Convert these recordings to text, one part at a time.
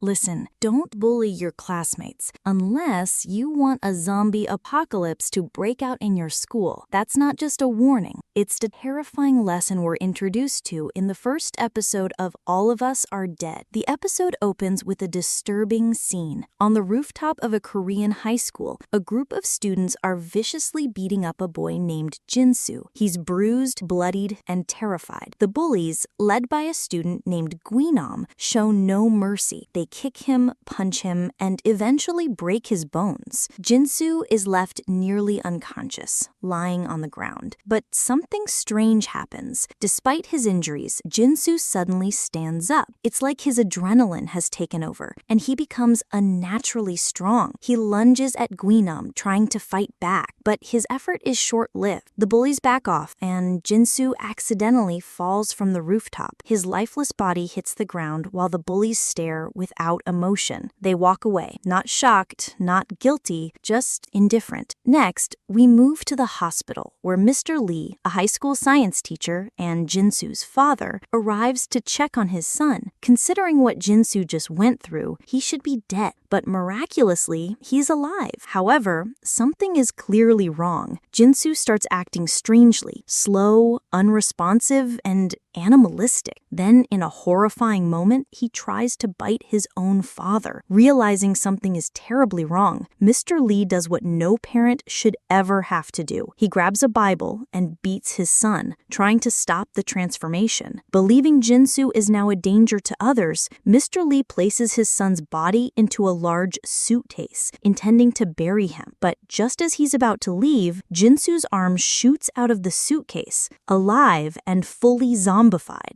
Listen, don't bully your classmates unless you want a zombie apocalypse to break out in your school. That's not just a warning. It's the terrifying lesson we're introduced to in the first episode of All of Us Are Dead. The episode opens with a disturbing scene. On the rooftop of a Korean high school, a group of students are viciously beating up a boy named Jinsu. He's bruised, bloodied, and terrified. The bullies, led by a student named Guinam, show no mercy. They kick him, punch him, and eventually break his bones. Jinsu is left nearly unconscious, lying on the ground. But something strange happens. Despite his injuries, Jinsu suddenly stands up. It's like his adrenaline has taken over, and he becomes unnaturally strong. He lunges at Guinam, trying to fight back, but his effort is short-lived. The bullies back off, and Jinsu accidentally falls from the rooftop. His lifeless body hits the ground while the bullies stare without emotion. They walk away, not shocked, not guilty, just indifferent. Next, we move to the hospital, where Mr. Lee, a high school science teacher and Jinsu's father, arrives to check on his son. Considering what Jinsu just went through, he should be dead, but miraculously, he's alive. However, something is clearly wrong. Jinsu starts acting strangely, slow, unresponsive, and animalistic. Then, in a horrifying moment, he tries to bite his own father. Realizing something is terribly wrong, Mr. Lee does what no parent should ever have to do. He grabs a Bible and beats his son, trying to stop the transformation. Believing Jinsu is now a danger to others, Mr. Lee places his son's body into a large suitcase, intending to bury him. But just as he's about to leave, Jinsu's arm shoots out of the suitcase, alive and fully zombified.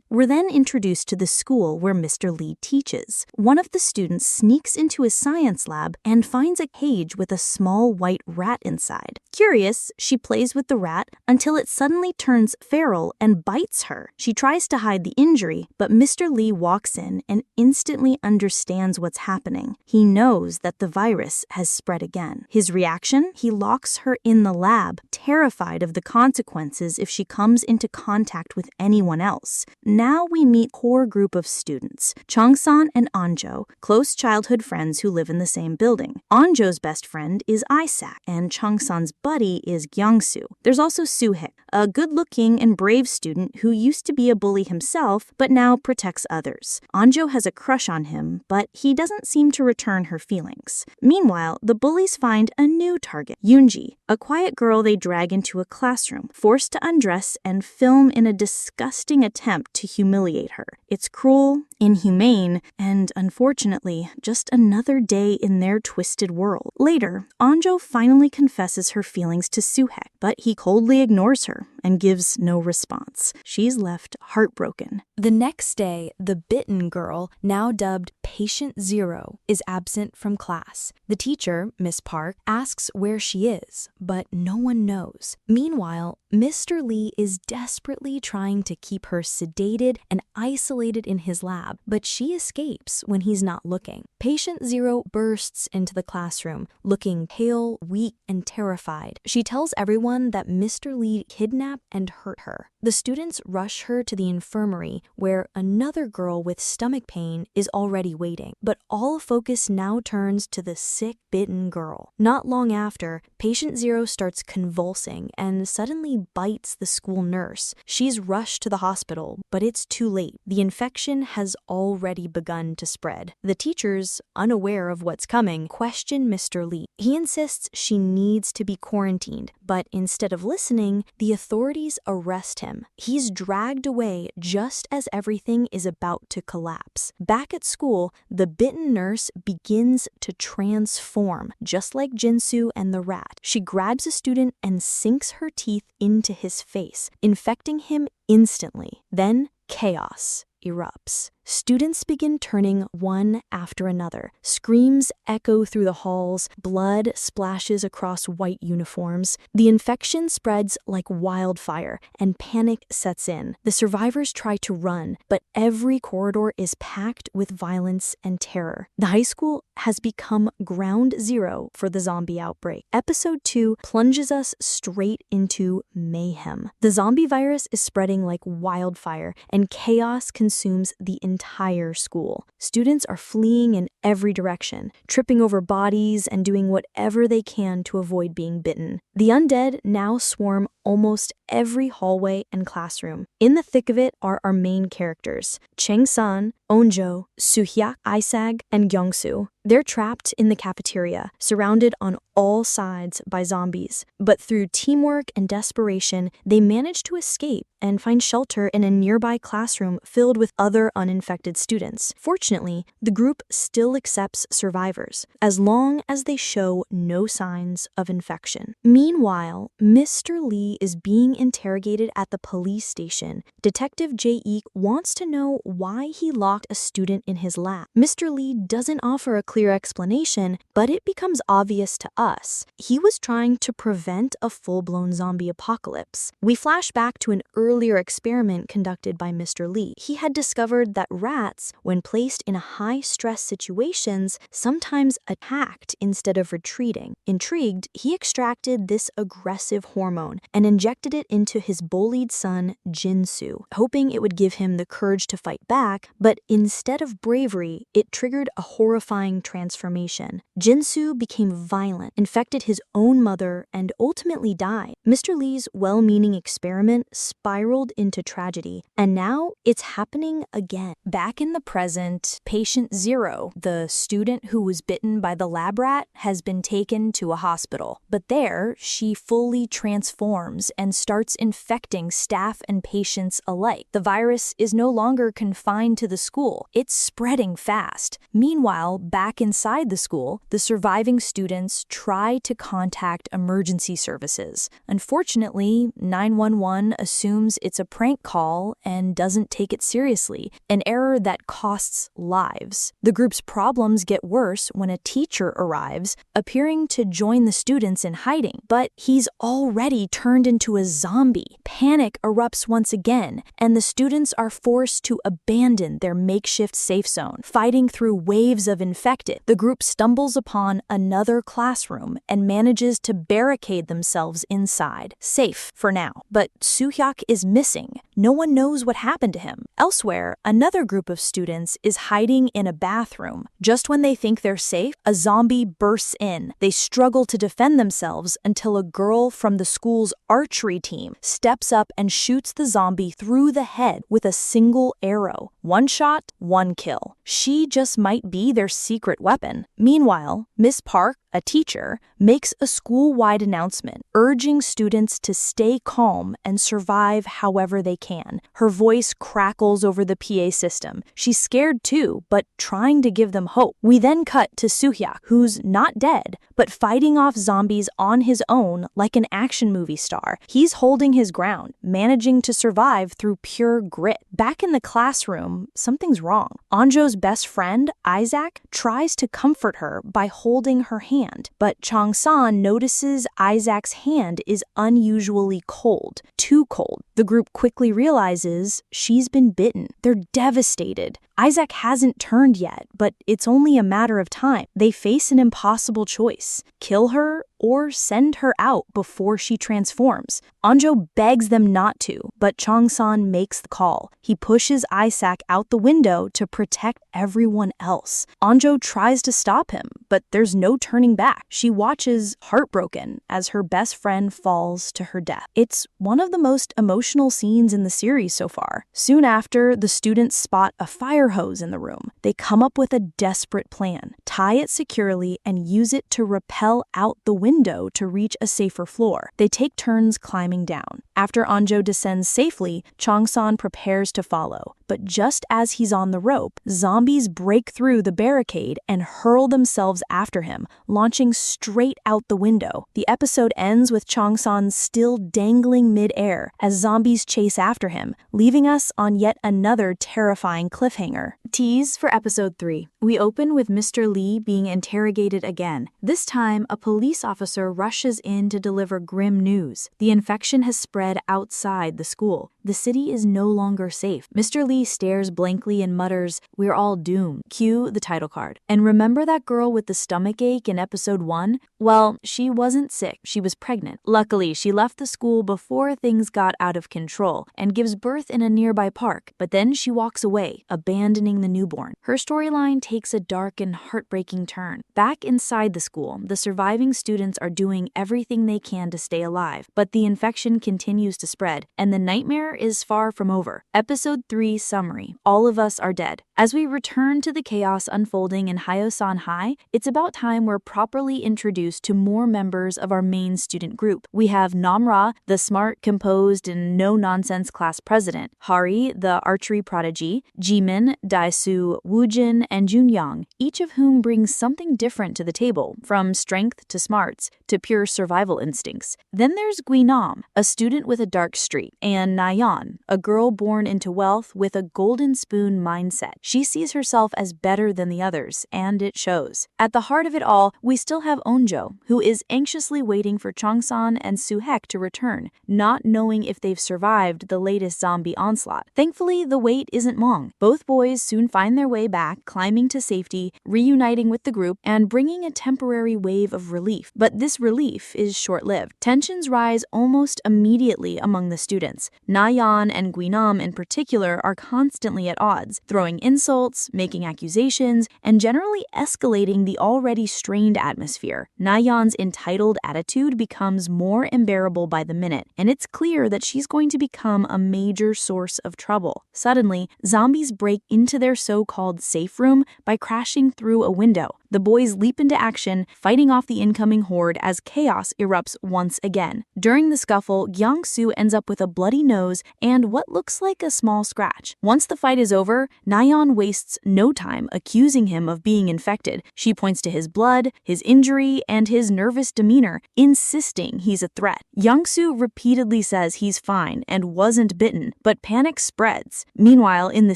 We're then introduced to the school where Mr. Lee teaches. One of the students sneaks into his science lab and finds a cage with a small white rat inside. Curious, she plays with the rat until it suddenly turns feral and bites her. She tries to hide the injury, but Mr. Lee walks in and instantly understands what's happening. He knows that the virus has spread again. His reaction? He locks her in the lab, terrified of the consequences if she comes into contact with anyone else. Now we meet a core group of students, Changsan and Anjo, close childhood friends who live in the same building. Anjo's best friend is Isaac, and Changsan's buddy is Gyangsu. There's also Suhik, a good-looking and brave student who used to be a bully himself, but now protects others. Anjo has a crush on him, but he doesn't seem to return her feelings. Meanwhile, the bullies find a new target, Yoonji, a quiet girl they drag into a classroom, forced to undress and film in a disgusting attempt to humiliate her. It's cruel, inhumane, and unfortunately, just another day in their twisted world. Later, Anjo finally confesses her feelings to Suhek, but he coldly ignores her and gives no response. She's left heartbroken. The next day, the bitten girl, now dubbed Patient Zero, is absent from class. The teacher, Miss Park, asks where she is, but no one knows. Meanwhile, Mr. Lee is desperately trying to keep her sedated and isolated in his lab, but she escapes when he's not looking. Patient Zero bursts into the classroom, looking pale, weak, and terrified. She tells everyone that Mr. Lee kidnapped and hurt her. The students rush her to the infirmary, where another girl with stomach pain is already waiting. But all focus now turns to the sick, bitten girl. Not long after, Patient Zero starts convulsing and suddenly bites the school nurse. She's rushed to the hospital, but it's too late. The infection has already begun to spread. The teachers, unaware of what's coming, question Mr. Lee. He insists she needs to be quarantined, but instead of listening, the authorities arrest him. He's dragged away just as everything is about to collapse. Back at school, the bitten nurse begins to transform, just like Jinsu and the rat. She grabs a student and sinks her teeth into his face, infecting him instantly. Then chaos erupts. Students begin turning one after another. Screams echo through the halls. Blood splashes across white uniforms. The infection spreads like wildfire, and panic sets in. The survivors try to run, but every corridor is packed with violence and terror. The high school has become ground zero for the zombie outbreak. Episode 2 plunges us straight into mayhem. The zombie virus is spreading like wildfire, and chaos consumes the entire entire school. Students are fleeing in every direction, tripping over bodies and doing whatever they can to avoid being bitten. The undead now swarm almost every hallway and classroom. In the thick of it are our main characters, Chang-san, Onjo, Soo-hyuk, Isag, and Gyeong-soo. They're trapped in the cafeteria, surrounded on all sides by zombies. But through teamwork and desperation, they manage to escape and find shelter in a nearby classroom filled with other uninfected students. Fortunately, the group still accepts survivors, as long as they show no signs of infection. Meanwhile, Mr. Lee is being interrogated at the police station. Detective Jae-ik wants to know why he locked a student in his lab. Mr. Lee doesn't offer a clear explanation, but it becomes obvious to us. He was trying to prevent a full-blown zombie apocalypse. We flash back to an earlier experiment conducted by Mr. Lee. He had discovered that rats, when placed in high-stress situations, sometimes attacked instead of retreating. Intrigued, he extracted this aggressive hormone and injected it into his bullied son, Jin-soo, hoping it would give him the courage to fight back, but instead of bravery, it triggered a horrifying transformation. Jin-soo became violent, infected his own mother, and ultimately died. Mr. Lee's well-meaning experiment spiraled into tragedy, and now it's happening again. Back in the present, patient 0, the student who was bitten by the lab rat, has been taken to a hospital. But there, she fully transforms and starts infecting staff and patients alike. The virus is no longer confined to the school. It's spreading fast. Meanwhile, back inside the school, the surviving students try to contact emergency services. Unfortunately, 911 assumes it's a prank call and doesn't take it seriously, an error that costs lives. The group's problems get worse when a teacher arrives, appearing to join the students in hiding, but he's already turned into a zombie. Panic erupts once again, and the students are forced to abandon their makeshift safe zone. Fighting through waves of infected, the group stumbles upon another classroom and manages to barricade themselves inside. Safe for now, but Soo-hyuk is missing. No one knows what happened to him. Elsewhere, another group of students is hiding in a bathroom. Just when they think they're safe, a zombie bursts in. They struggle to defend themselves until a girl from the school's archery team steps up and shoots the zombie through the head with a single arrow. One shot, one kill. She just might be their secret weapon. Meanwhile, Miss Park, a teacher, makes a school-wide announcement urging students to stay calm and survive however they can. Her voice crackles over the PA system. She's scared too, but trying to give them hope. We then cut to Soo-hyuk, who's not dead, but fighting off zombies on his own like an action movie star. He's holding his ground, managing to survive through pure grit. Back in the classroom, something's wrong. Onjo's best friend, Isaac, tries to comfort her by holding her hand, but Chang-san notices Isaac's hand is unusually cold, too cold. The group quickly realizes she's been bitten. They're devastated. Isaac hasn't turned yet, but it's only a matter of time. They face an impossible choice: kill her or send her out before she transforms. Onjo begs them not to, but Chang-san makes the call. He pushes Isaac out the window to protect everyone else. Onjo tries to stop him, but there's no turning back. She watches, heartbroken, as her best friend falls to her death. It's one of the most emotional scenes in the series so far. Soon after, the students spot a fire hose in the room. They come up with a desperate plan: tie it securely and use it to rappel out the window to reach a safer floor. They take turns climbing down. After Onjo descends safely, Chang-san prepares to follow. But just as he's on the rope, zombies break through the barricade and hurl themselves after him, launching straight out the window. The episode ends with Chang-san still dangling mid-air as zombies chase after him, leaving us on yet another terrifying cliffhanger. Tease for episode 3. We open with Mr. Lee being interrogated again. This time, a police officer rushes in to deliver grim news. The infection has spread spread outside the school. The city is no longer safe. Mr. Lee stares blankly and mutters, "We're all doomed." Cue the title card. And remember that girl with the stomachache in episode 1? Well, she wasn't sick, she was pregnant. Luckily, she left the school before things got out of control and gives birth in a nearby park, but then she walks away, abandoning the newborn. Her storyline takes a dark and heartbreaking turn. Back inside the school, the surviving students are doing everything they can to stay alive, but the infection continues to spread, and the nightmare is far from over. Episode 3 summary: All of us are dead. As we return to the chaos unfolding in Hyosan High, it's about time we're properly introduced to more members of our main student group. We have Namra, the smart, composed, and no-nonsense class president, Hari, the archery prodigy, Jimin, Daesu, Woojin, and Junyang, each of whom brings something different to the table, from strength to smarts to pure survival instincts. Then there's Guinam, a student with a dark streak, and Nayeon, a girl born into wealth with a golden spoon mindset. She sees herself as better than the others, and it shows. At the heart of it all, we still have Onjo, who is anxiously waiting for Changsan and Suhek to return, not knowing if they've survived the latest zombie onslaught. Thankfully, the wait isn't long. Both boys soon find their way back, climbing to safety, reuniting with the group, and bringing a temporary wave of relief. But this relief is short-lived. Tensions rise almost immediately among the students. Nayeon and Guinam in particular are constantly at odds, throwing insults, making accusations, and generally escalating the already strained atmosphere. Nayeon's entitled attitude becomes more unbearable by the minute, and it's clear that she's going to become a major source of trouble. Suddenly, zombies break into their so-called safe room by crashing through a window. The boys leap into action, fighting off the incoming horde as chaos erupts once again. During the scuffle, Gyeong-soo ends up with a bloody nose and what looks like a small scratch. Once the fight is over, Nayeon wastes no time accusing him of being infected. She points to his blood, his injury, and his nervous demeanor, insisting he's a threat. Gyeong-soo repeatedly says he's fine and wasn't bitten, but panic spreads. Meanwhile, in the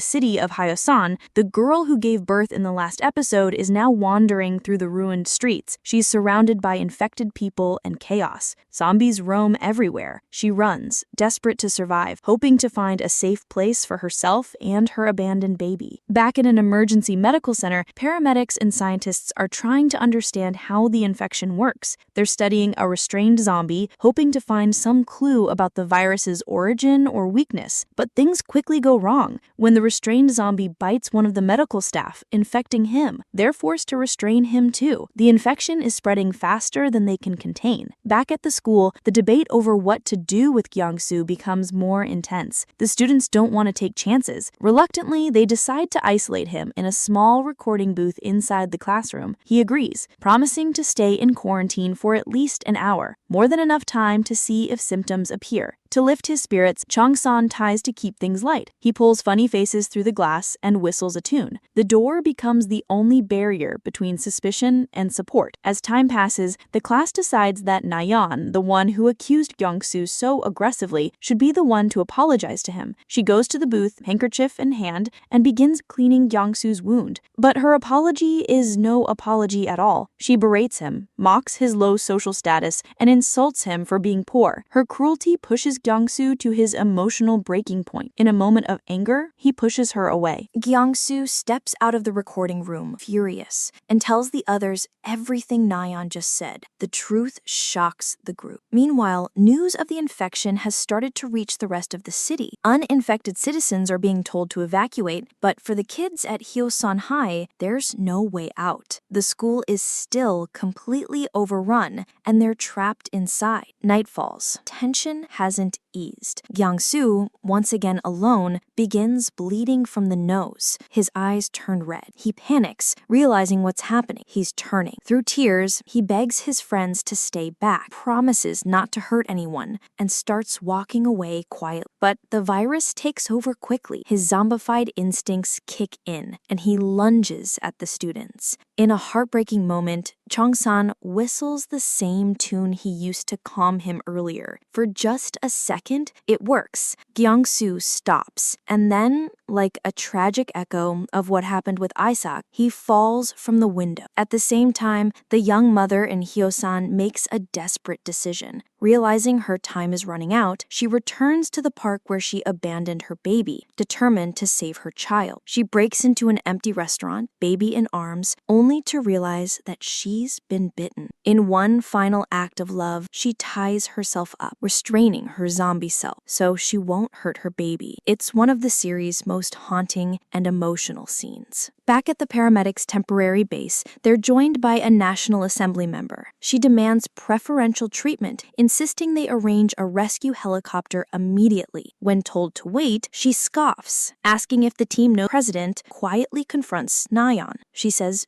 city of Hyosan, the girl who gave birth in the last episode is now wandering through the ruined streets. She's surrounded by infected people and chaos. Zombies roam everywhere. She runs, desperate to survive, hoping to find a safe place for herself and her abandoned baby. Back in an emergency medical center, paramedics and scientists are trying to understand how the infection works. They're studying a restrained zombie, hoping to find some clue about the virus's origin or weakness. But things quickly go wrong when the restrained zombie bites one of the medical staff, infecting him. They're forced to restrain him too. The infection is spreading faster than they can contain. Back at the school, the debate over what to do with Gyeong-soo becomes more intense. The students don't want to take chances. Reluctantly, they decide to isolate him in a small recording booth inside the classroom. He agrees, promising to stay in quarantine for at least an hour, more than enough time to see if symptoms appear. To lift his spirits, Changsan tries to keep things light. He pulls funny faces through the glass and whistles a tune. The door becomes the only barrier between suspicion and support. As time passes, the class decides that Nayeon, the one who accused Gyeong-soo so aggressively, should be the one to apologize to him. She goes to the booth, handkerchief in hand, and begins cleaning Gyeong-soo's wound. But her apology is no apology at all. She berates him, mocks his low social status, and insults him for being poor. Her cruelty pushes Gyeong-soo to his emotional breaking point. In a moment of anger, he pushes her away. Gyeong-soo steps out of the recording room, furious, and tells the others everything Nayeon just said. The truth shocks the group. Meanwhile, news of the infection has started to reach the rest of the city. Uninfected citizens are being told to evacuate, but for the kids at Hyosan High, there's no way out. The school is still completely overrun, and they're trapped inside. Night falls. Tension hasn't eased. Gyeong-soo, once again alone, begins bleeding from the nose. His eyes turn red. He panics, realizing what's happening. He's turning. Through tears, he begs his friends to stay back, promises not to hurt anyone, and starts walking away quietly. But the virus takes over quickly. His zombified instincts kick in, and he lunges at the students. In a heartbreaking moment, Changsan whistles the same tune he used to calm him earlier. For just a second, it works. Gyeong-soo stops, and then like a tragic echo of what happened with Isaac, he falls from the window. At the same time, the young mother in Hyo-san makes a desperate decision. Realizing her time is running out, she returns to the park where she abandoned her baby, determined to save her child. She breaks into an empty restaurant, baby in arms, only to realize that she's been bitten. In one final act of love, she ties herself up, restraining her zombie self so she won't hurt her baby. It's one of the series' most haunting and emotional scenes. Back at the paramedics' temporary base, they're joined by a National Assembly member. She demands preferential treatment, insisting they arrange a rescue helicopter immediately. When told to wait, she scoffs, asking if the team knows. The president quietly confronts Nayeon. She says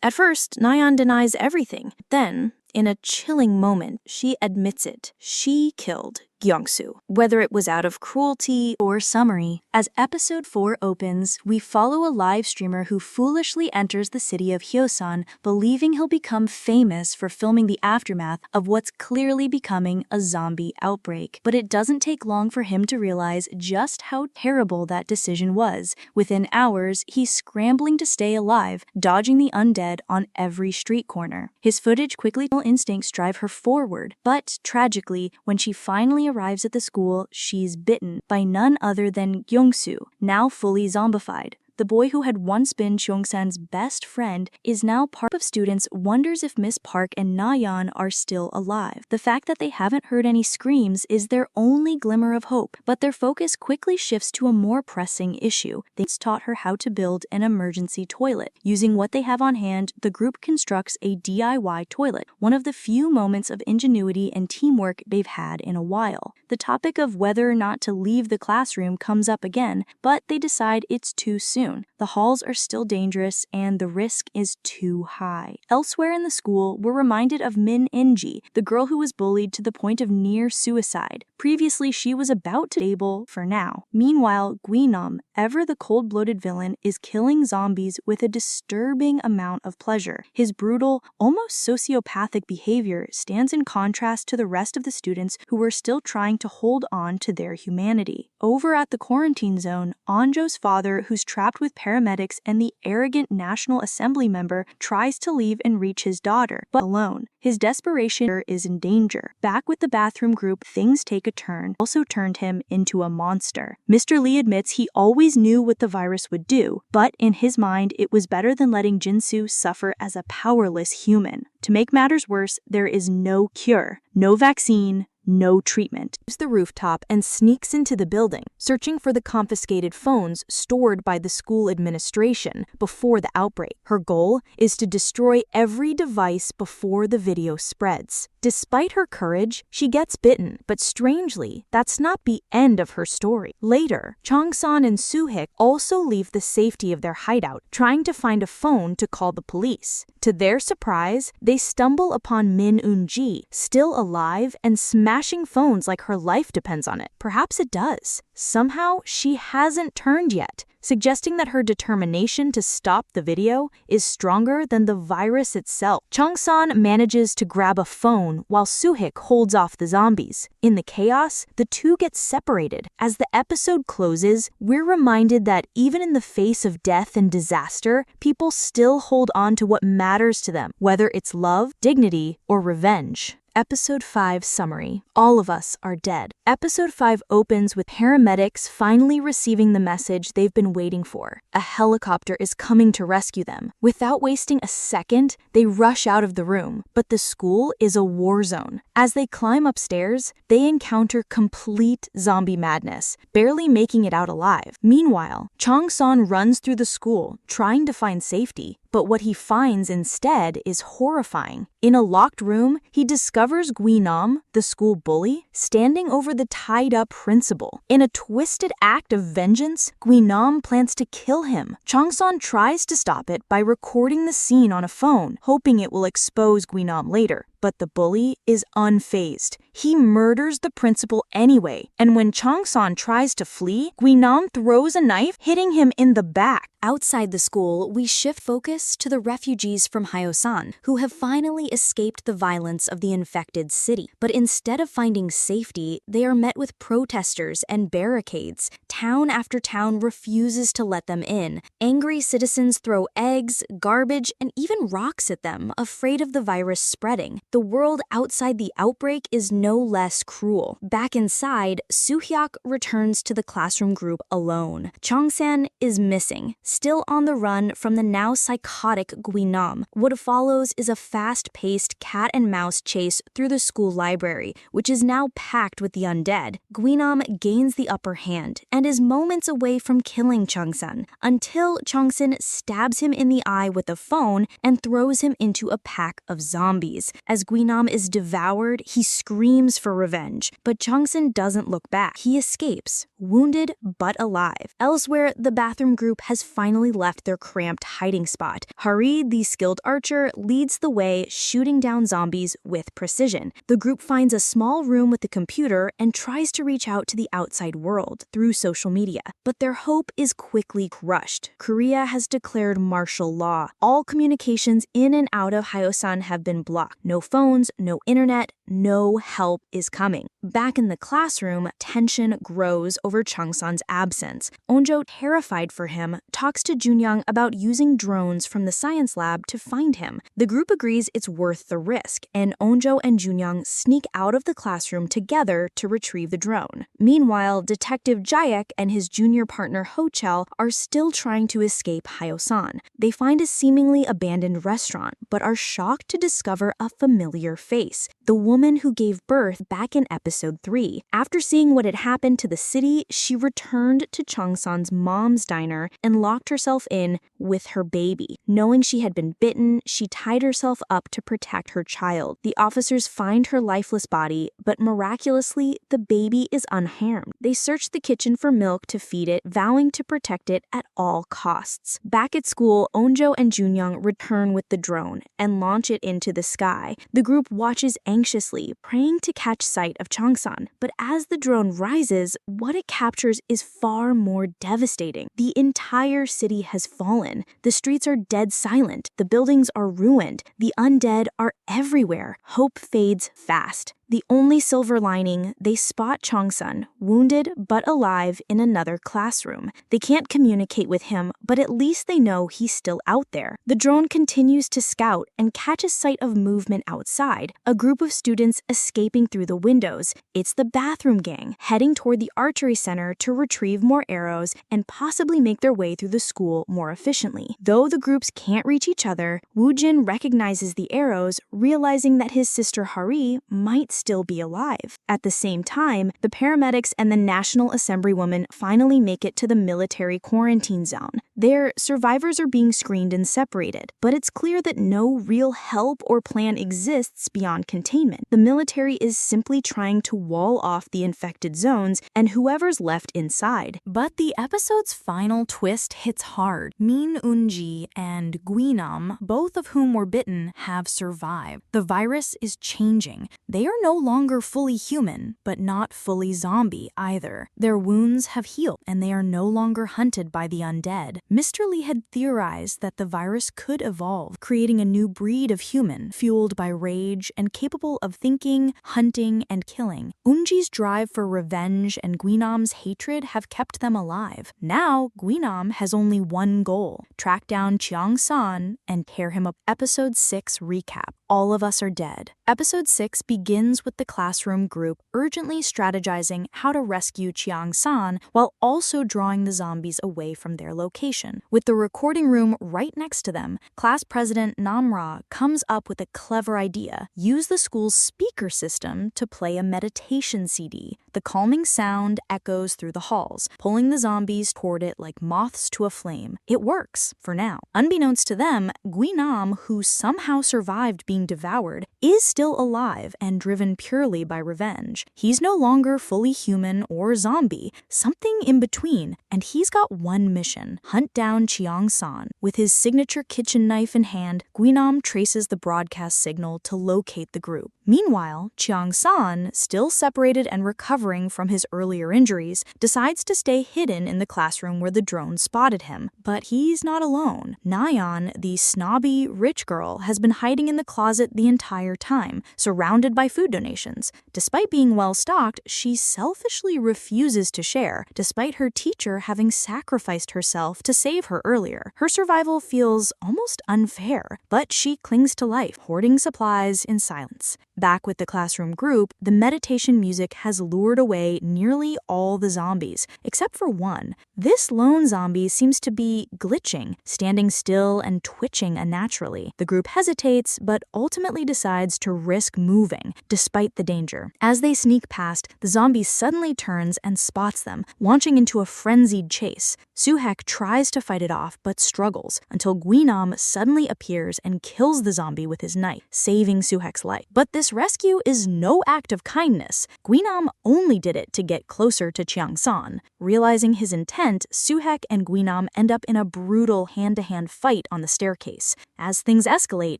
At first, Nayeon denies everything. Then, in a chilling moment, she admits it. She killed Gyeongsu, whether it was out of cruelty or summary. As episode 4 opens, we follow a live streamer who foolishly enters the city of Hyosan, believing he'll become famous for filming the aftermath of what's clearly becoming a zombie outbreak. But it doesn't take long for him to realize just how terrible that decision was. Within hours, he's scrambling to stay alive, dodging the undead on every street corner. His footage quickly instincts drive her forward, but tragically, when she finally arrives at the school, she's bitten by none other than Gyeongsu, now fully zombified. The boy who had once been Cheongsan's best friend is now part of students wonders if Miss Park and Nayeon are still alive. The fact that they haven't heard any screams is their only glimmer of hope, but their focus quickly shifts to a more pressing issue. They've taught her how to build an emergency toilet. Using what they have on hand, the group constructs a DIY toilet, one of the few moments of ingenuity and teamwork they've had in a while. The topic of whether or not to leave the classroom comes up again, but they decide it's too soon. The halls are still dangerous and the risk is too high. Elsewhere in the school, we're reminded of Min In-ji, the girl who was bullied to the point of near suicide. Previously, she was about to able for now. Meanwhile, Guinam, ever the cold-blooded villain, is killing zombies with a disturbing amount of pleasure. His brutal, almost sociopathic behavior stands in contrast to the rest of the students who are still trying to hold on to their humanity. Over at the quarantine zone, Anjo's father, who's trapped with paramedics, and the arrogant National Assembly member tries to leave and reach his daughter, but alone. His desperation is in danger. Back with the bathroom group, things take a turn, also turned him into a monster. Mr. Lee admits he always knew what the virus would do, but in his mind, it was better than letting Jinsu suffer as a powerless human. To make matters worse, there is no cure, no vaccine, no treatment. The rooftop and sneaks into the building, searching for the confiscated phones stored by the school administration before the outbreak. Her goal is to destroy every device before the video spreads. Despite her courage, she gets bitten, but strangely, that's not the end of her story. Later, Chong-san and Soo-hik also leave the safety of their hideout, trying to find a phone to call the police. To their surprise, they stumble upon Min Un-ji, still alive and smashing phones like her life depends on it. Perhaps it does. Somehow, she hasn't turned yet, suggesting that her determination to stop the video is stronger than the virus itself. Chong-san manages to grab a phone while Soo-hik holds off the zombies. In the chaos, the two get separated. As the episode closes, we're reminded that even in the face of death and disaster, people still hold on to what matters to them, whether it's love, dignity, or revenge. Episode 5 summary. All of us are dead. Episode 5 opens with paramedics finally receiving the message they've been waiting for. A helicopter is coming to rescue them. Without wasting a second, they rush out of the room, but the school is a war zone. As they climb upstairs, they encounter complete zombie madness, barely making it out alive. Meanwhile, Chong-san runs through the school, trying to find safety. But what he finds instead is horrifying. In a locked room, he discovers Guinam, the school bully, standing over the tied-up principal. In a twisted act of vengeance, Guinam plans to kill him. Chong-san tries to stop it by recording the scene on a phone, hoping it will expose Guinam later. But the bully is unfazed. He murders the principal anyway, and when Chong-san tries to flee, Guinam throws a knife, hitting him in the back. Outside the school, we shift focus to the refugees from Hyosan, who have finally escaped the violence of the infected city. But instead of finding safety, they are met with protesters and barricades, town after town refuses to let them in. Angry citizens throw eggs, garbage, and even rocks at them, afraid of the virus spreading. The world outside the outbreak is no less cruel. Back inside, Soo-hyuk returns to the classroom group alone. Chong-san is missing, still on the run from the now psychotic Gui-nam. What follows is a fast-paced cat-and-mouse chase through the school library, which is now packed with the undead. Gui-nam gains the upper hand and is moments away from killing Chong-san, until Chong-san stabs him in the eye with a phone and throws him into a pack of zombies. As Gui-nam is devoured, he screams for revenge, but Chong-san doesn't look back. He escapes, wounded but alive. Elsewhere, the bathroom group has finally left their cramped hiding spot. Hari, the skilled archer, leads the way, shooting down zombies with precision. The group finds a small room with a computer and tries to reach out to the outside world through social media. But their hope is quickly crushed. Korea has declared martial law. All communications in and out of Hyosan have been blocked. No phones, no internet, no help is coming. Back in the classroom, tension grows over Chong-san's absence. Onjo, terrified for him, talks to Junyoung about using drones from the science lab to find him. The group agrees it's worth the risk, and Onjo and Junyoung sneak out of the classroom together to retrieve the drone. Meanwhile, Detective Jaek and his junior partner Ho-chel are still trying to escape Hyosan. They find a seemingly abandoned restaurant, but are shocked to discover a familiar face. The woman who gave birth back in episode 3. After seeing what had happened to the city, she returned to Chong-san's mom's diner and locked herself in with her baby. Knowing she had been bitten, she tied herself up to protect her child. The officers find her lifeless body, but miraculously, the baby is unharmed. They search the kitchen for milk to feed it, vowing to protect it at all costs. Back at school, Onjo and Junyoung return with the drone and launch it into the sky. The group watches anxiously, praying to catch sight of Chong-san. But as the drone rises, what it captures is far more devastating. The entire city has fallen. The streets are dead silent. The buildings are ruined. The undead are everywhere. Hope fades fast. The only silver lining, they spot Chong-san, wounded but alive in another classroom. They can't communicate with him, but at least they know he's still out there. The drone continues to scout and catches sight of movement outside, a group of students escaping through the windows. It's the bathroom gang, heading toward the archery center to retrieve more arrows and possibly make their way through the school more efficiently. Though the groups can't reach each other, Woo-jin recognizes the arrows, realizing that his sister Hari might still be alive. At the same time, the paramedics and the National Assemblywoman finally make it to the military quarantine zone. There, survivors are being screened and separated, but it's clear that no real help or plan exists beyond containment. The military is simply trying to wall off the infected zones and whoever's left inside. But the episode's final twist hits hard. Min Un-ji and Gui-nam, both of whom were bitten, have survived. The virus is changing. They are no longer fully human, but not fully zombie either. Their wounds have healed, and they are no longer hunted by the undead. Mr. Lee had theorized that the virus could evolve, creating a new breed of human, fueled by rage and capable of thinking, hunting, and killing. Unji's drive for revenge and Gui-nam's hatred have kept them alive. Now, Gui-nam has only one goal: track down Cheong-san and tear him up. Episode 6 recap. All of Us Are Dead. Episode 6 begins with the classroom group urgently strategizing how to rescue Cheong-san while also drawing the zombies away from their location. With the recording room right next to them, class president Namra comes up with a clever idea. Use the school's speaker system to play a meditation CD. The calming sound echoes through the halls, pulling the zombies toward it like moths to a flame. It works, for now. Unbeknownst to them, Gui-nam, who somehow survived being devoured, is still alive and driven purely by revenge. He's no longer fully human or zombie, something in between, and he's got one mission: hunt down Cheong-san. With his signature kitchen knife in hand, Gui-nam traces the broadcast signal to locate the group. Meanwhile, Cheong-san, still separated and recovering from his earlier injuries, decides to stay hidden in the classroom where the drone spotted him. But he's not alone. Nayeon, the snobby, rich girl, has been hiding in the closet closet the entire time, surrounded by food donations. Despite being well-stocked, she selfishly refuses to share, despite her teacher having sacrificed herself to save her earlier. Her survival feels almost unfair, but she clings to life, hoarding supplies in silence. Back with the classroom group, the meditation music has lured away nearly all the zombies, except for one. This lone zombie seems to be glitching, standing still and twitching unnaturally. The group hesitates, but ultimately decides to risk moving, despite the danger. As they sneak past, the zombie suddenly turns and spots them, launching into a frenzied chase. Suhek tries to fight it off, but struggles, until Guinam suddenly appears and kills the zombie with his knife, saving Suhek's life. But this rescue is no act of kindness. Guinam only did it to get closer to Chiang-san. Realizing his intent, Suhek and Guinam end up in a brutal hand-to-hand fight on the staircase. As things escalate,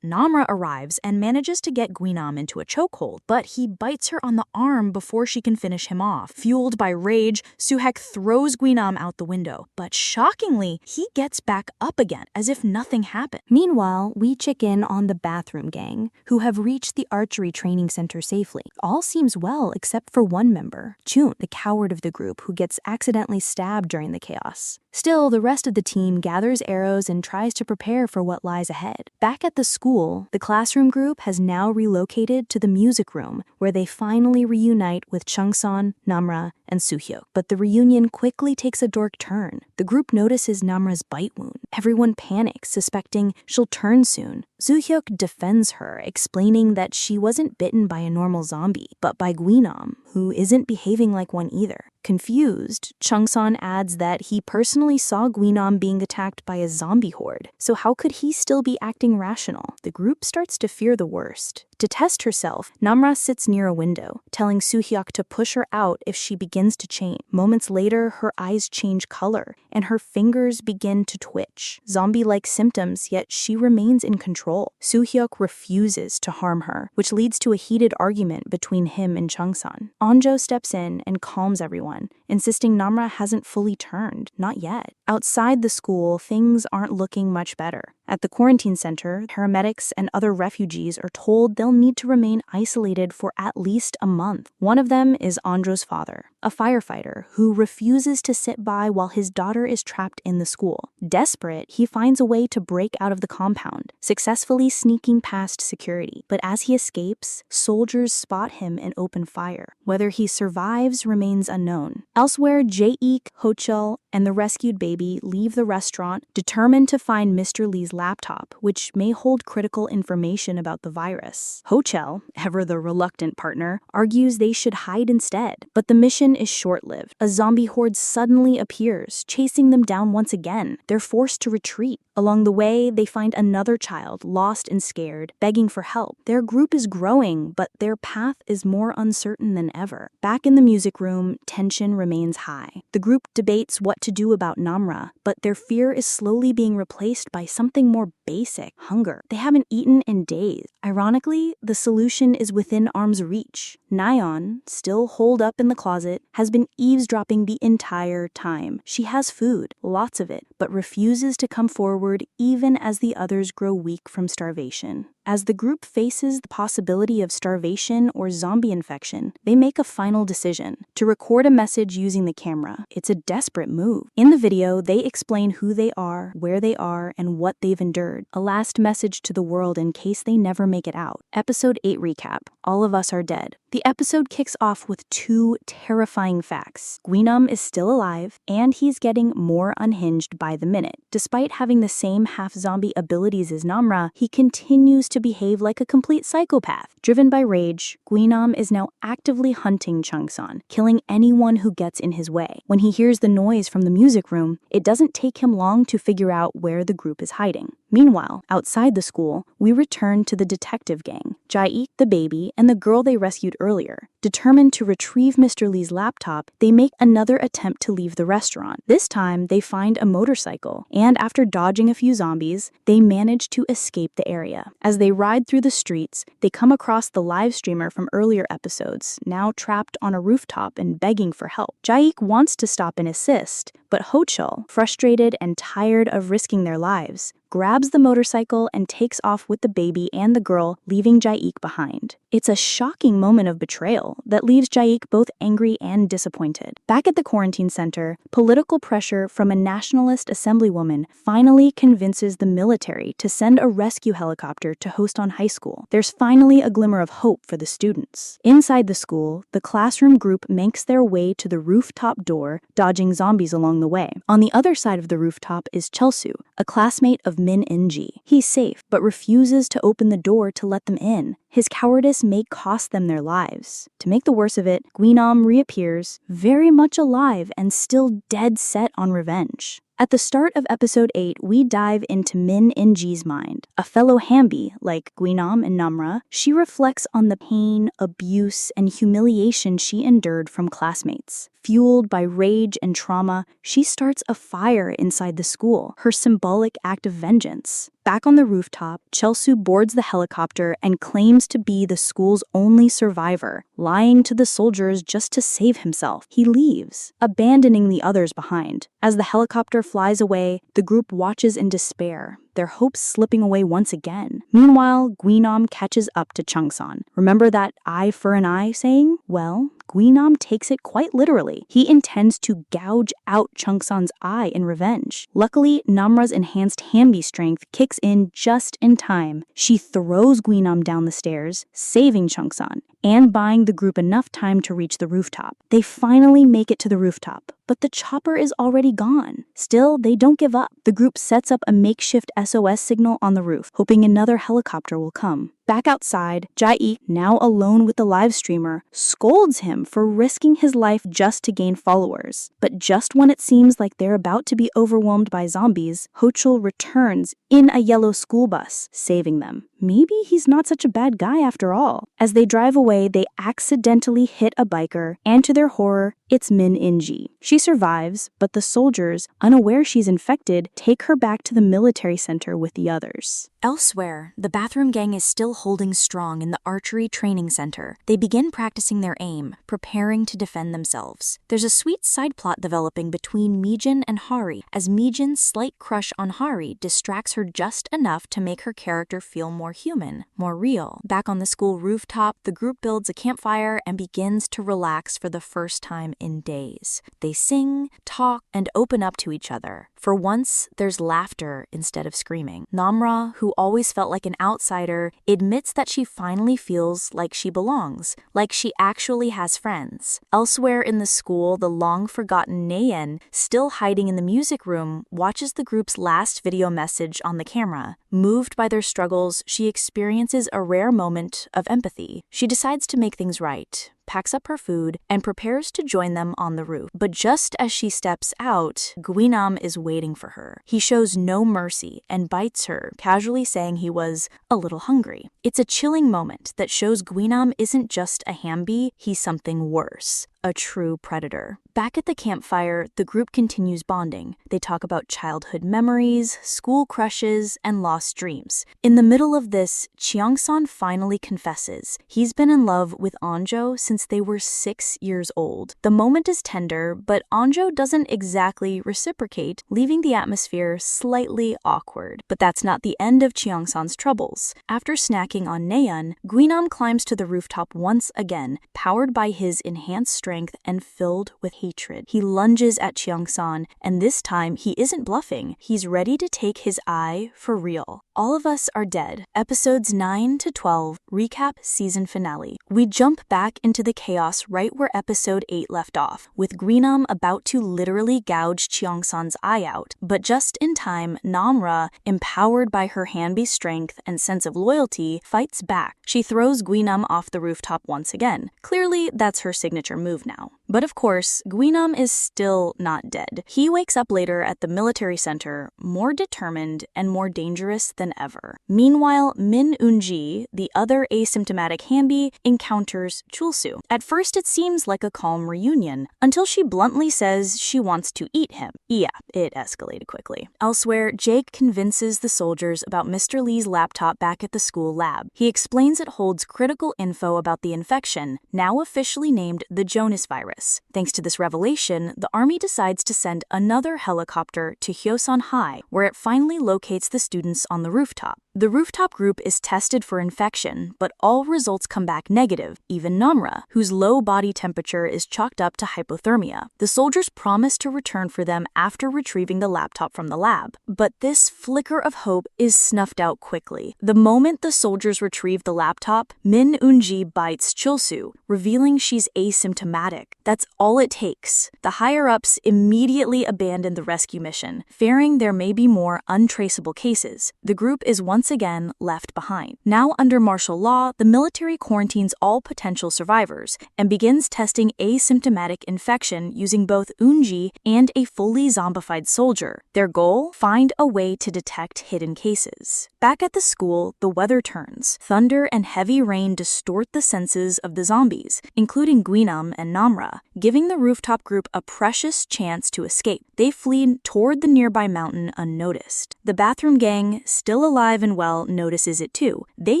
Namra arrives and manages to get Guinam into a chokehold, but he bites her on the arm before she can finish him off. Fueled by rage, Suhek throws Guinam out the window, but shockingly, he gets back up again as if nothing happened. Meanwhile, we check in on the bathroom gang, who have reached the archery training center safely. All seems well except for one member, Chun, the coward of the group who gets accidentally stabbed during the chaos. Still, the rest of the team gathers arrows and tries to prepare for what lies ahead. Back at the school, the classroom group has now relocated to the music room, where they finally reunite with Changsan, Namra, and Suhyuk. But the reunion quickly takes a dark turn. The group notices Namra's bite wound. Everyone panics, suspecting she'll turn soon. Suhyuk defends her, explaining that she wasn't bitten by a normal zombie, but by Guinam, who isn't behaving like one either. Confused, Changsan adds that he personally saw Guinam being attacked by a zombie horde, so how could he still be acting rational? The group starts to fear the worst. To test herself, Namra sits near a window, telling Suhyuk to push her out if she begins to change. Moments later, her eyes change color, and her fingers begin to twitch. Zombie-like symptoms, yet she remains in control. Suhyuk refuses to harm her, which leads to a heated argument between him and Changsan. Anjo steps in and calms everyone, insisting Namra hasn't fully turned, not yet. Outside the school, things aren't looking much better. At the quarantine center, paramedics and other refugees are told they'll need to remain isolated for at least a month. One of them is Andro's father, a firefighter who refuses to sit by while his daughter is trapped in the school. Desperate, he finds a way to break out of the compound, successfully sneaking past security. But as he escapes, soldiers spot him and open fire. Whether he survives remains unknown. Elsewhere, Jae-ik, Ho-chul, and the rescued baby leave the restaurant, determined to find Mr. Lee's laptop, which may hold critical information about the virus. Ho-chul, ever the reluctant partner, argues they should hide instead, but the mission is short-lived. A zombie horde suddenly appears, chasing them down once again. They're forced to retreat. Along the way, they find another child, lost and scared, begging for help. Their group is growing, but their path is more uncertain than ever. Back in the music room, tension remains high. The group debates what to do about Namra, but their fear is slowly being replaced by something more basic: hunger. They haven't eaten in days. Ironically, the solution is within arm's reach. Nayeon, still holed up in the closet, has been eavesdropping the entire time. She has food, lots of it, but refuses to come forward even as the others grow weak from starvation. As the group faces the possibility of starvation or zombie infection, they make a final decision: to record a message using the camera. It's a desperate move. In the video, they explain who they are, where they are, and what they've endured. A last message to the world in case they never make it out. Episode 8 recap: All of Us Are Dead. The episode kicks off with two terrifying facts. Guinam is still alive, and he's getting more unhinged by the minute. Despite having the same half-zombie abilities as Namra, he continues to behave like a complete psychopath. Driven by rage, Guinam is now actively hunting Changsan, killing anyone who gets in his way. When he hears the noise from the music room, it doesn't take him long to figure out where the group is hiding. Meanwhile, outside the school, we return to the detective gang, Jae-ik, the baby, and the girl they rescued earlier. Determined to retrieve Mr. Lee's laptop, they make another attempt to leave the restaurant. This time, they find a motorcycle, and after dodging a few zombies, they manage to escape the area. As they ride through the streets, they come across the live streamer from earlier episodes, now trapped on a rooftop and begging for help. Jae-ik wants to stop and assist, but Ho-chul, frustrated and tired of risking their lives, grabs the motorcycle and takes off with the baby and the girl, leaving Jae-ik behind. It's a shocking moment of betrayal that leaves Jae-ik both angry and disappointed. Back at the quarantine center, political pressure from a nationalist assemblywoman finally convinces the military to send a rescue helicopter to Hoston High School. There's finally a glimmer of hope for the students. Inside the school, the classroom group makes their way to the rooftop door, dodging zombies along the way. On the other side of the rooftop is Chelsu, a classmate of Min In-ji. He's safe, but refuses to open the door to let them in. His cowardice may cost them their lives. To make the worst of it, Guinam reappears, very much alive and still dead set on revenge. At the start of episode 8, we dive into Min In-ji's mind. A fellow Hambi, like Guinam and Namra, she reflects on the pain, abuse, and humiliation she endured from classmates. Fueled by rage and trauma, she starts a fire inside the school, her symbolic act of vengeance. Back on the rooftop, Chelsu boards the helicopter and claims to be the school's only survivor, lying to the soldiers just to save himself. He leaves, abandoning the others behind. As the helicopter flies away, the group watches in despair, their hopes slipping away once again. Meanwhile, Guinam catches up to Changsan. Remember that eye for an eye saying? Well, Guinam takes it quite literally. He intends to gouge out Changsan's eye in revenge. Luckily, Namra's enhanced Hambi strength kicks in just in time. She throws Guinam down the stairs, saving Changsan, and buying the group enough time to reach the rooftop. They finally make it to the rooftop, but the chopper is already gone. Still, they don't give up. The group sets up a makeshift SOS signal on the roof, hoping another helicopter will come. Back outside, Jae-ik, now alone with the live streamer, scolds him for risking his life just to gain followers. But just when it seems like they're about to be overwhelmed by zombies, Hochul returns in a yellow school bus, saving them. Maybe he's not such a bad guy after all. As they drive away, they accidentally hit a biker, and to their horror, it's Min In-ji. She survives, but the soldiers, unaware she's infected, take her back to the military center with the others. Elsewhere, the bathroom gang is still holding strong in the archery training center. They begin practicing their aim, preparing to defend themselves. There's a sweet side plot developing between Mijin and Hari, as Mijin's slight crush on Hari distracts her just enough to make her character feel more human, more real. Back on the school rooftop, the group builds a campfire and begins to relax for the first time in days. They sing, talk, and open up to each other. For once, there's laughter instead of screaming. Namra, who always felt like an outsider, admits that she finally feels like she belongs, like she actually has friends. Elsewhere in the school, the long-forgotten Nayeon, still hiding in the music room, watches the group's last video message on the camera. Moved by their struggles, she experiences a rare moment of empathy. She decides to make things right, packs up her food, and prepares to join them on the roof. But just as she steps out, Guinam is waiting for her. He shows no mercy and bites her, casually saying he was a little hungry. It's a chilling moment that shows Guinam isn't just a Hambi, he's something worse. A true predator. Back at the campfire, the group continues bonding. They talk about childhood memories, school crushes, and lost dreams. In the middle of this, Cheongsan finally confesses he's been in love with Anjo since they were 6 years old. The moment is tender, but Anjo doesn't exactly reciprocate, leaving the atmosphere slightly awkward. But that's not the end of Cheongsan's troubles. After snacking on Nayeon, Guinam climbs to the rooftop once again, powered by his enhanced strength and filled with hatred. He lunges at Cheongsan, and this time he isn't bluffing. He's ready to take his eye for real. All of Us Are Dead, episodes 9 to 12, recap season finale. We jump back into the chaos right where episode 8 left off, with Guinam about to literally gouge Cheongsan's eye out. But just in time, Namra, empowered by her Hanbi's strength and sense of loyalty, fights back. She throws Guinam off the rooftop once again. Clearly, that's her signature move now. But of course, Guinam is still not dead. He wakes up later at the military center, more determined and more dangerous than ever. Meanwhile, Min Un-ji, the other asymptomatic Hambi, encounters Chulsu. At first, it seems like a calm reunion, until she bluntly says she wants to eat him. Yeah, it escalated quickly. Elsewhere, Jake convinces the soldiers about Mr. Lee's laptop back at the school lab. He explains it holds critical info about the infection, now officially named the Jonas virus. dangerous. Thanks to this revelation, the army decides to send another helicopter to Hyosan High, where it finally locates the students on the rooftop. The rooftop group is tested for infection, but all results come back negative, even Namra, whose low body temperature is chalked up to hypothermia. The soldiers promise to return for them after retrieving the laptop from the lab, but this flicker of hope is snuffed out quickly. The moment the soldiers retrieve the laptop, Min Eunji bites Chulsu, revealing she's asymptomatic. That's all it takes. The higher-ups immediately abandon the rescue mission, fearing there may be more untraceable cases. The group is once again left behind. Now, under martial law, the military quarantines all potential survivors and begins testing asymptomatic infection using both Eunji and a fully zombified soldier. Their goal? Find a way to detect hidden cases. Back at the school, the weather turns. Thunder and heavy rain distort the senses of the zombies, including Guinam and Namra, giving the rooftop group a precious chance to escape. They flee toward the nearby mountain unnoticed. The bathroom gang, still alive and well, notices it too. They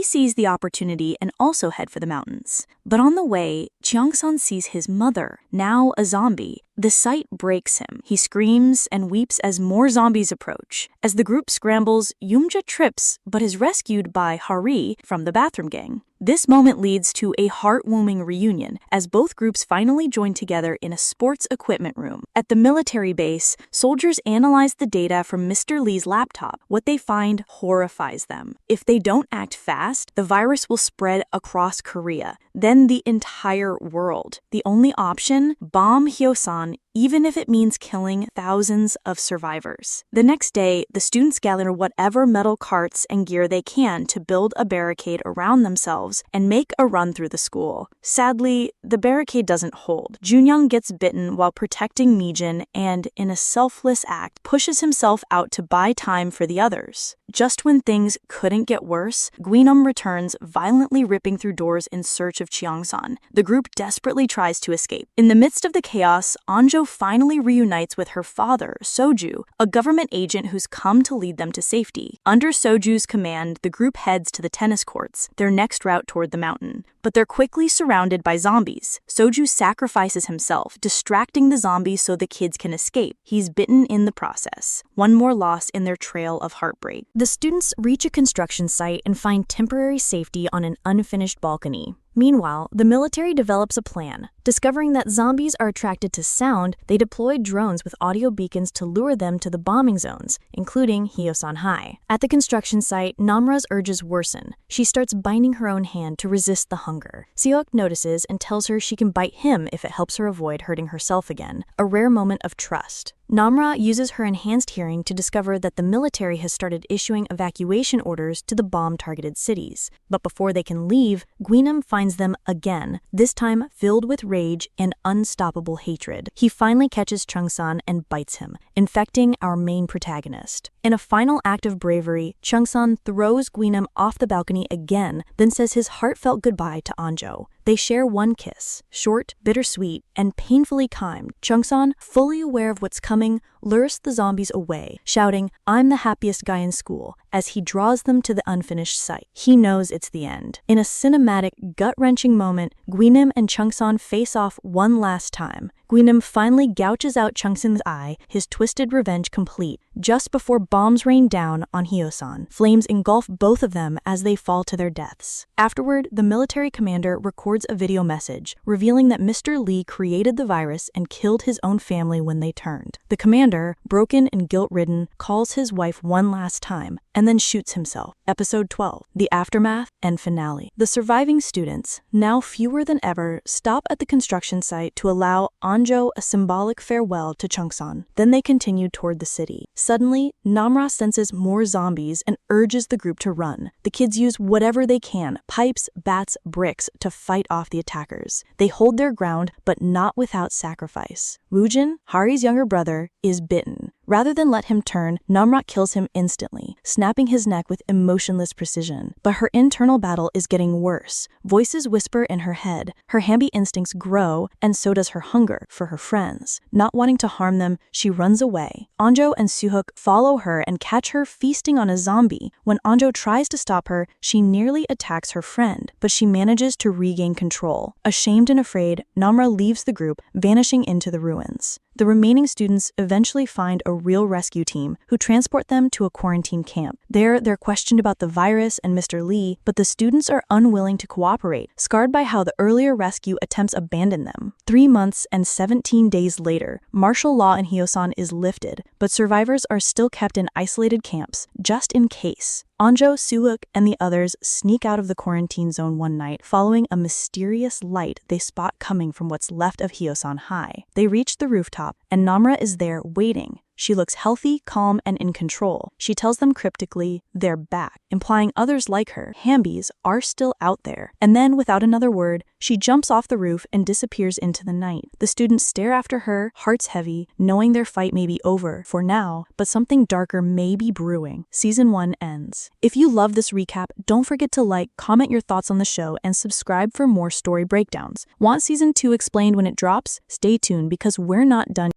seize the opportunity and also head for the mountains. But on the way, Cheongsan sees his mother, now a zombie. The sight breaks him. He screams and weeps as more zombies approach. As the group scrambles, Yumja trips but is rescued by Hari from the bathroom gang. This moment leads to a heartwarming reunion as both groups finally join together in a sports equipment room. At the military base, soldiers analyze the data from Mr. Lee's laptop. What they find horrifies them. If they don't act fast, the virus will spread across Korea, then the entire world. The only option? Bomb Hyosan, even if it means killing thousands of survivors. The next day, the students gather whatever metal carts and gear they can to build a barricade around themselves and make a run through the school. Sadly, the barricade doesn't hold. Junyoung gets bitten while protecting Mijin and, in a selfless act, pushes himself out to buy time for the others. Just when things couldn't get worse, Guinam returns, violently ripping through doors in search of Cheongsan. The group desperately tries to escape. In the midst of the chaos, Anjo finally reunites with her father, Soju, a government agent who's come to lead them to safety. Under Soju's command, the group heads to the tennis courts, their next route toward the mountain. But they're quickly surrounded by zombies. Soju sacrifices himself, distracting the zombies so the kids can escape. He's bitten in the process. One more loss in their trail of heartbreak. The students reach a construction site and find temporary safety on an unfinished balcony. Meanwhile, the military develops a plan. Discovering that zombies are attracted to sound, they deploy drones with audio beacons to lure them to the bombing zones, including Hyosan High. At the construction site, Namra's urges worsen. She starts biting her own hand to resist the hunger. Seok notices and tells her she can bite him if it helps her avoid hurting herself again, a rare moment of trust. Namra uses her enhanced hearing to discover that the military has started issuing evacuation orders to the bomb-targeted cities. But before they can leave, Guinam finds them again, this time filled with rage and unstoppable hatred. He finally catches Cheongsan and bites him, infecting our main protagonist. In a final act of bravery, Cheongsan throws Guinam off the balcony again, then says his heartfelt goodbye to Anjo. They share one kiss, short, bittersweet, and painfully kind. Cheongsan, fully aware of what's coming, lures the zombies away, shouting, "I'm the happiest guy in school," as he draws them to the unfinished site. He knows it's the end. In a cinematic, gut-wrenching moment, Guinam and Cheongsan face off one last time. Guinam finally gouges out Cheongsan's eye, his twisted revenge complete, just before bombs rain down on Hyosan. Flames engulf both of them as they fall to their deaths. Afterward, the military commander records a video message, revealing that Mr. Lee created the virus and killed his own family when they turned. The commander, broken and guilt-ridden, calls his wife one last time, and then shoots himself. Episode 12, The Aftermath and Finale. The surviving students, now fewer than ever, stop at the construction site to allow Anjo a symbolic farewell to Cheongsan. Then they continue toward the city. Suddenly, Namra senses more zombies and urges the group to run. The kids use whatever they can, pipes, bats, bricks, to fight off the attackers. They hold their ground, but not without sacrifice. Woojin, Hari's younger brother, is bitten. Rather than let him turn, Namra kills him instantly, snapping his neck with emotionless precision. But her internal battle is getting worse. Voices whisper in her head, her Hambi instincts grow, and so does her hunger for her friends. Not wanting to harm them, she runs away. Anjo and Suhook follow her and catch her feasting on a zombie. When Anjo tries to stop her, she nearly attacks her friend, but she manages to regain control. Ashamed and afraid, Namra leaves the group, vanishing into the ruins. The remaining students eventually find a real rescue team who transport them to a quarantine camp. There, they're questioned about the virus and Mr. Lee, but the students are unwilling to cooperate, scarred by how the earlier rescue attempts abandoned them. 3 months and 17 days later, martial law in Hyosan is lifted, but survivors are still kept in isolated camps, just in case. Anjo, Suhook, and the others sneak out of the quarantine zone one night, following a mysterious light they spot coming from what's left of Hyosan High. They reach the rooftop, and Namra is there waiting. She looks healthy, calm, and in control. She tells them cryptically, they're back, implying others like her, Hambis, are still out there. And then, without another word, she jumps off the roof and disappears into the night. The students stare after her, hearts heavy, knowing their fight may be over for now, but something darker may be brewing. Season 1 ends. If you love this recap, don't forget to like, comment your thoughts on the show, and subscribe for more story breakdowns. Want Season 2 explained when it drops? Stay tuned because we're not done.